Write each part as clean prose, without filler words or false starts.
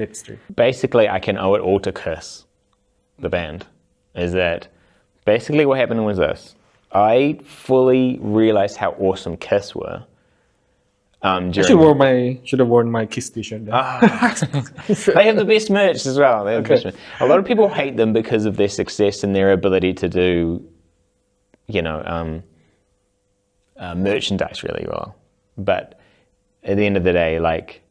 Tapestry. Basically, I can owe it all to Kiss, the band. Is that basically what happened was this. I fully realized how awesome Kiss were. I should have worn my Kiss t-shirt then. They have the best merch as well. They have the best merch. A lot of people hate them because of their success and their ability to do, merchandise really well. But at the end of the day, like,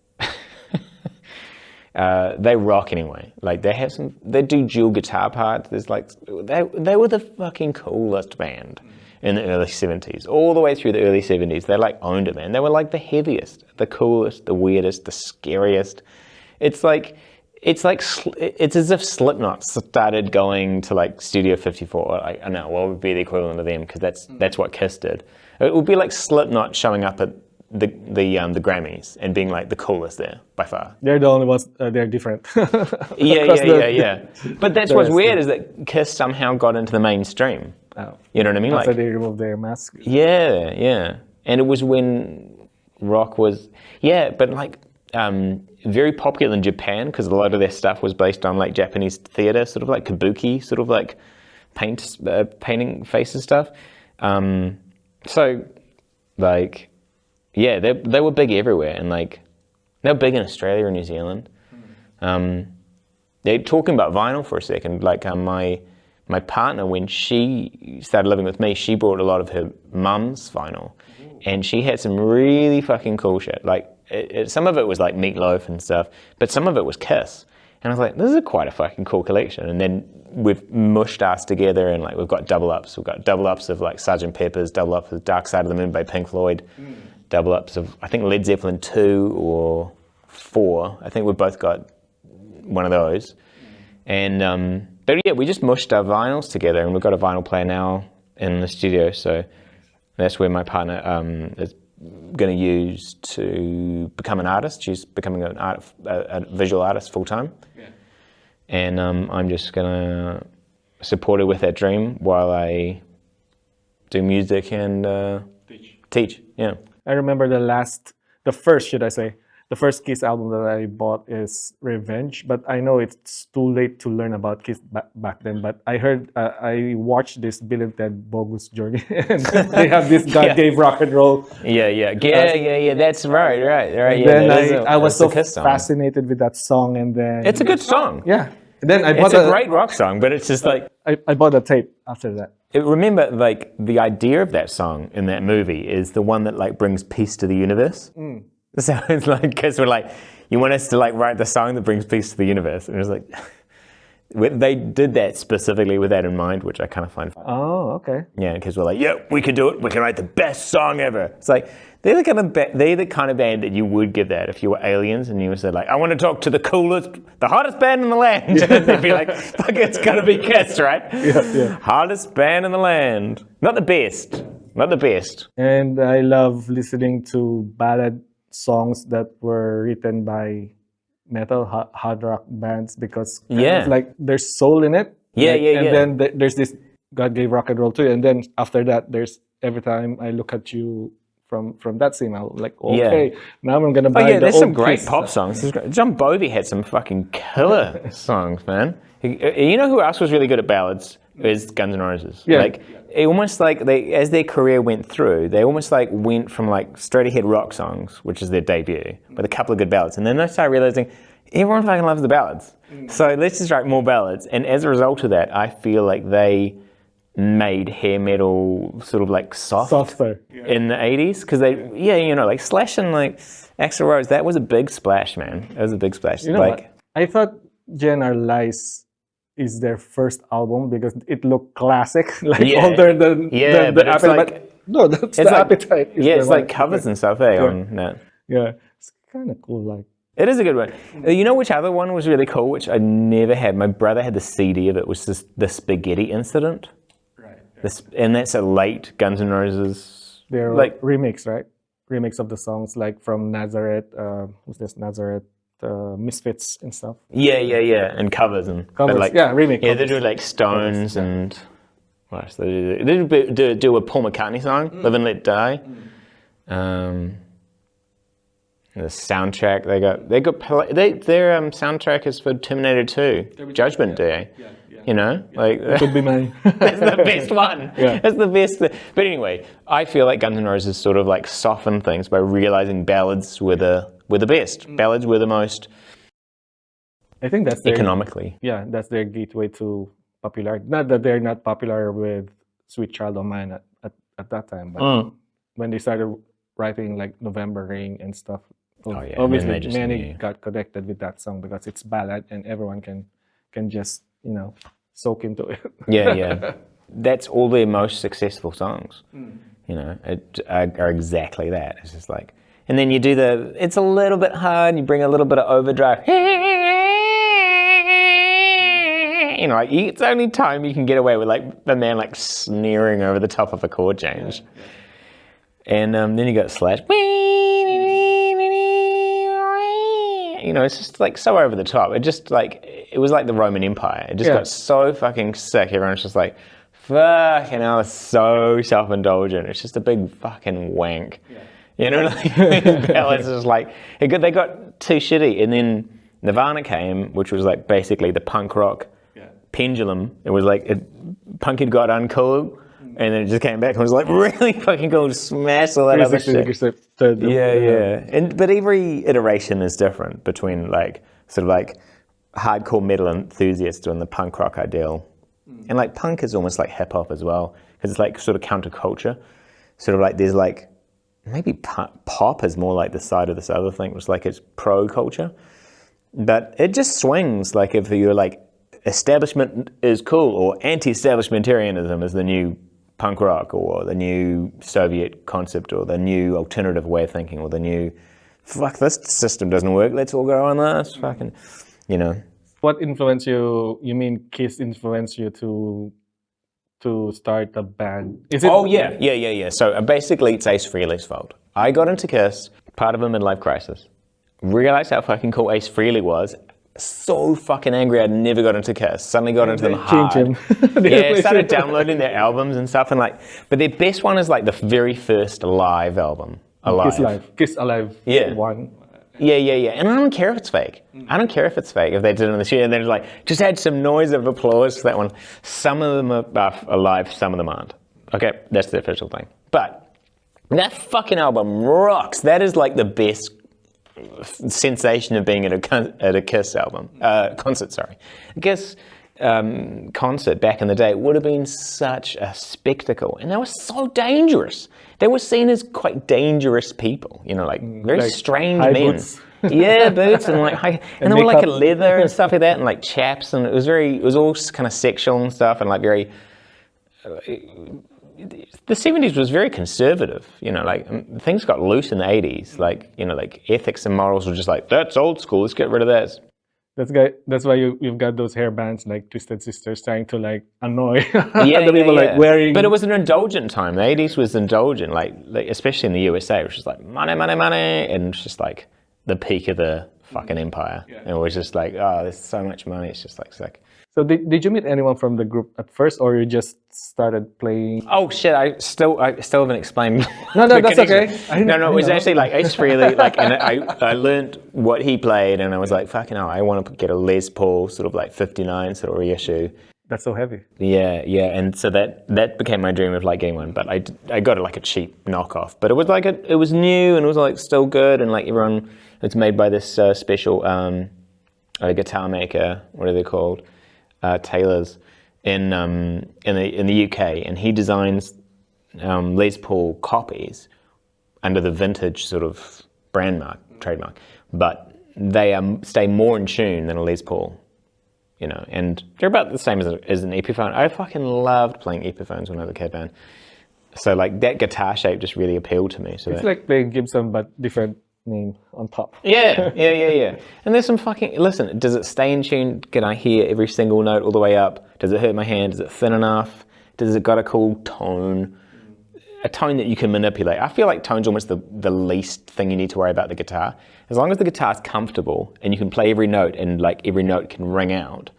they rock anyway. Like they do dual guitar parts. There's like, they were the fucking coolest band in the early 70s, all the way through the early 70s. They like owned it, man. They were like the heaviest, the coolest, the weirdest, the scariest. It's as if Slipknot started going to like Studio 54. Like, I don't know what would be the equivalent of them, because that's what Kiss did. It would be like Slipknot showing up at the Grammys and being like the coolest there by far. They're the only ones. They're different. Yeah. But that's what's weird, is that Kiss somehow got into the mainstream. Oh. You know what I mean? After like, they removed their mask. Yeah. And it was when rock was, but like very popular in Japan, because a lot of their stuff was based on like Japanese theater, sort of like kabuki, sort of like painting faces stuff. So like, yeah, they were big everywhere, and like they were big in Australia and New Zealand. They're talking about vinyl for a second. Like my partner, when she started living with me, she brought a lot of her mum's vinyl, and she had some really fucking cool shit. Like some of it was like Meatloaf and stuff, but some of it was Kiss. And I was like, this is quite a fucking cool collection. And then we've mushed us together, and like we've got double ups. We've got double ups of like Sgt. Pepper's, double ups of Dark Side of the Moon by Pink Floyd, double ups of, I think, Led Zeppelin 2 or 4. I think we've both got one of those. And but yeah, we just mushed our vinyls together, and we've got a vinyl player now in the studio. So that's where my partner is going to use to become an artist. She's becoming a visual artist full time. Yeah. And I'm just going to support her with that dream while I do music and teach. Yeah. I remember the first Kiss album that I bought is Revenge, but I know it's too late to learn about Kiss back then. But I watched this Bill and Ted Bogus Journey, and they have this God Gave Rock and Roll. Yeah. That's right. And then I was so fascinated with that song, and then it's a good song. Yeah. And then it's a great rock song, but it's just like I bought a tape after that. Remember, like the idea of that song in that movie is the one that like brings peace to the universe. So it's like, because we're like, you want us to like write the song that brings peace to the universe, and it was like, they did that specifically with that in mind, which I kind of find fun. Oh, okay. Yeah, because we're like, yeah, we can do it. We can write the best song ever. It's like they're the kind of band that you would give that if you were aliens and you said like, I want to talk to the hottest band in the land. They'd be like, fuck, it's gonna be Kiss, right? Yeah. Hottest band in the land, not the best. And I love listening to ballad songs that were written by metal hard rock bands, because like there's soul in it. And then there's this God Gave Rock and Roll too, and then after that there's Every Time I Look at You from that scene. I'm like, okay, now I'm gonna buy there's old some great Kiss pop songs. John Bovey had some fucking killer songs, man. You know who else was really good at ballads? Is Guns N' Roses. Like it almost like as their career went through, they almost like went from like straight ahead rock songs, which is their debut, with a couple of good ballads, and then they started realizing everyone fucking loves the ballads. So let's just write more ballads. And as a result of that, I feel like they made hair metal sort of like softer in the 80s, because they like Slash and like Axl Rose, that was a big splash, man. It was a big splash. You know like what? I thought GNR Lies is their first album because it looked classic, like older than the Appetite. No, that's the Appetite. Yeah, it's like covers and stuff, on that. Yeah, it's kind of cool. Like it is a good one. You know which other one was really cool, which I never had? My brother had the CD of it. Was just the Spaghetti Incident. Right. And that's a late Guns N' Roses. They're like remix, right? Remix of the songs, like from Nazareth. Who's this Nazareth? Misfits and stuff. Yeah, and covers like, remake. Yeah, they do like Stones and what else they do a Paul McCartney song, "Live and Let Die." The soundtrack their soundtrack is for Terminator 2, Judgment Day. Yeah. You know, like It could be mine. that's the best one. Yeah. That's the best. But anyway, I feel like Guns N' Roses sort of like softened things by realizing ballads were the best. Ballads were the most. I think that's their, economically. Yeah, that's their gateway to popularity. Not that they're not popular with Sweet Child O' Mine at that time, but when they started writing like November Rain and stuff, obviously many got connected with that song because it's ballad and everyone can just, you know, soak into it. Yeah. That's all their most successful songs. You know, are exactly that. It's just like, and then you do it's a little bit hard, you bring a little bit of overdrive. You know, like, it's the only time you can get away with like a man like sneering over the top of a chord change. And then you got Slash. You know, it's just like so over the top. It just like, it was like the Roman Empire. It just got so fucking sick. Everyone's just like, fucking hell, it's so self-indulgent. It's just a big fucking wank. You know, like, ballads is just like, they got too shitty. And then Nirvana came, which was like basically the punk rock pendulum. It was like, punk had got uncool. And then it just came back and was like really fucking cool, smash all that other shit. But every iteration is different between like sort of like hardcore metal enthusiasts and the punk rock ideal. And like punk is almost like hip hop as well, because it's like sort of counterculture. Sort of like there's like maybe pop is more like the side of this other thing, which is like it's pro culture. But it just swings. Like if you're like establishment is cool or anti-establishmentarianism is the new punk rock or the new Soviet concept or the new alternative way of thinking or the new, fuck, this system doesn't work, let's all go on this, fucking, you know. What influenced you? You mean Kiss influenced you to start a band? Is it? Oh yeah. So basically it's Ace Frehley's fault. I got into Kiss, part of a midlife crisis, realized how fucking cool Ace Frehley was, so fucking angry I'd never got into Kiss. Suddenly got into them hard. Started downloading their albums and stuff, and like, but their best one is like the very first live album. Kiss Alive. One. Yeah. And I don't care if it's fake. I don't care if it's fake. If they did it in the studio and they're like, just add some noise of applause to that one. Some of them are alive, some of them aren't. Okay, that's the official thing. But that fucking album rocks. That is like the best sensation of being at a Kiss concert. I guess concert back in the day would have been such a spectacle, and they were so dangerous. They were seen as quite dangerous people, you know, like very like strange men. Boots. Yeah, boots and like and they were like a leather and stuff like that, and like chaps, and it was all kind of sexual and stuff, and like very. The 70s was very conservative, you know, like things got loose in the 80s, like, you know, like ethics and morals were just like, that's old school, let's get rid of that. That's why you've got those hair bands like Twisted Sisters trying to like annoy the people like wearing. But it was an indulgent time. The 80s was indulgent, like especially in the USA, which was like money, and it's just like the peak of the fucking empire. And it was just like, oh, there's so much money, it's just like sick. So did you meet anyone from the group at first, or you just started playing? Oh shit! I still haven't explained. No, that's okay. No, it was actually like Ace Frehley, like, and I learned what he played, and I was like, fucking hell, I want to get a Les Paul sort of like 59 sort of reissue. That's so heavy. Yeah, and so that became my dream of like getting one, but I got it like a cheap knockoff, but it was like it was new and it was like still good, and like everyone, it's made by this special guitar maker. What are they called? Taylor's in the UK, and he designs Les Paul copies under the vintage sort of trademark, but they stay more in tune than a Les Paul, you know, and they're about the same as an Epiphone. I fucking loved playing Epiphones when I was a kid, man. So like that guitar shape just really appealed to me. So it's like playing Gibson but different name on top. Yeah. And there's some fucking, listen, does it stay in tune? Can I hear every single note all the way up? Does it hurt my hand? Is it thin enough? Does it got a cool tone? A tone that you can manipulate. I feel like tone's almost the least thing you need to worry about the guitar. As long as the guitar's comfortable and you can play every note and like every note can ring out.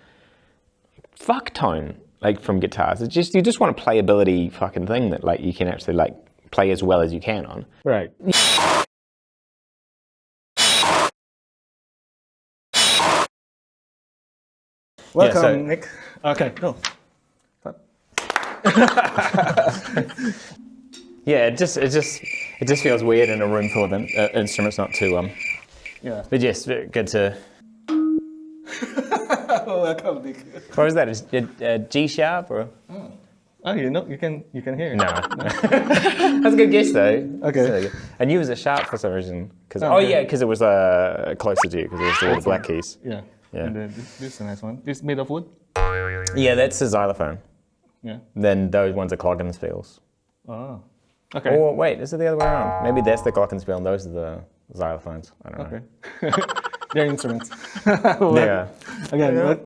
Fuck tone, like from guitars. It's just, you just want a playability fucking thing that like you can actually like play as well as you can on. Right. Welcome, Nick. Okay, go. Yeah, it just feels weird in a room full of instruments not to Yeah. But yes, good to. Welcome, Nick. What was that? A G sharp or? Oh, you can hear it. No. That's a good guess though. Okay. So, I knew it was a sharp for some reason. Because okay. because it was closer to you because it was all the black keys. Yeah. Yeah. And this is a nice one. This made of wood. Yeah, that's a xylophone. Yeah. Then those ones are glockenspiels. Oh. Okay. Or wait, is it the other way around? Maybe that's the glockenspiel and those are the xylophones. I don't know. Okay. They're instruments. Yeah. Again,